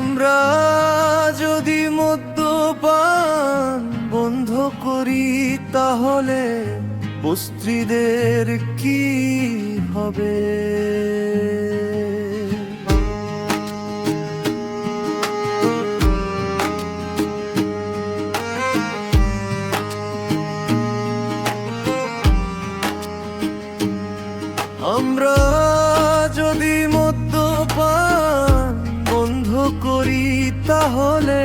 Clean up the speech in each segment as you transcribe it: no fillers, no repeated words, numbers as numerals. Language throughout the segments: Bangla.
আমরা যদি মদ্যপান বন্ধ করি তাহলে বস্ত্রীদের কি হবে? আমরা যদি মদ্যপান বন্ধ করি তাহলে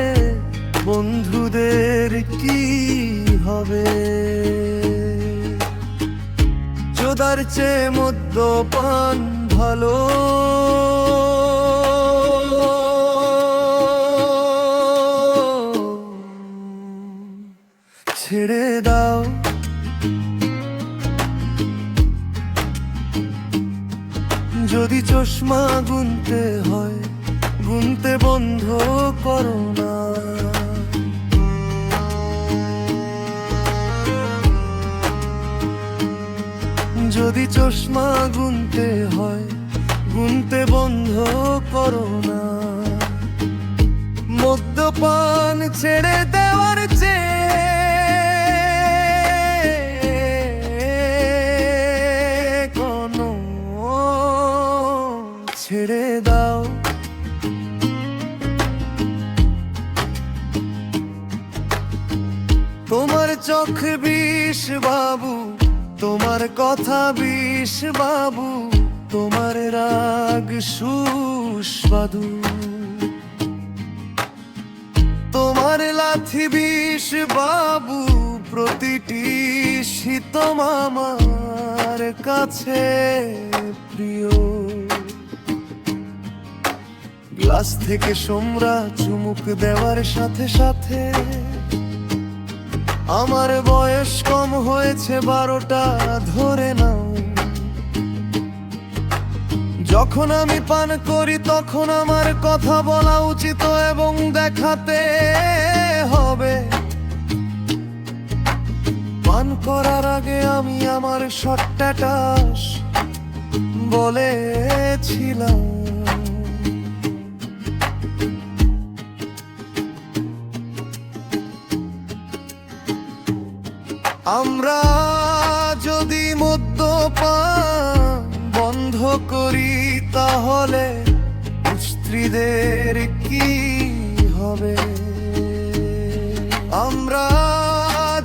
বন্ধুদের কি হবে? চোদার চেয়ে মদ্যপান ভালো, ছেড়ে দাও। যদি চশমা গুনতে হয় গুনতে বন্ধ করো না। যদি চশমা গুনতে হয় গুনতে বন্ধ করো না। মদ্যপান ছেড়ে দেওয়ার ছেড়ে দাও। তোমার চোখ বিষ বাবু, তোমার কথা বিষ বাবু, তোমার রাগ সুস্বাদু। তোমার লাথি বিষ বাবু, প্রতিটি শীতম আমার কাছে প্রিয়। গ্লাস থেকে সোমরা চুমুক দেওয়ার সাথে সাথে আমার বয়স কম হয়েছে 12টা ধরে নাও। যখন আমি পান করি তখন আমার কথা বলা উচিত এবং দেখাতে হবে। পান করার আগে আমি আমার সট্টাটাস বলেছিলাম। আমরা যদি মদ্যপান বন্ধ করি তাহলে স্ত্রীদের কি হবে? আমরা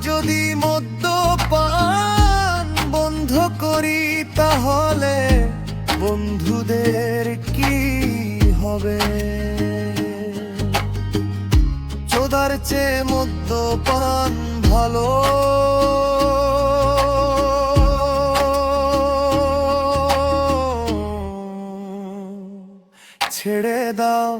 যদি মদ্যপান বন্ধ করি তাহলে বন্ধুদের কি হবে? চোদার চেয়ে মদ্যপান ভালো, ছেড়ে দাও।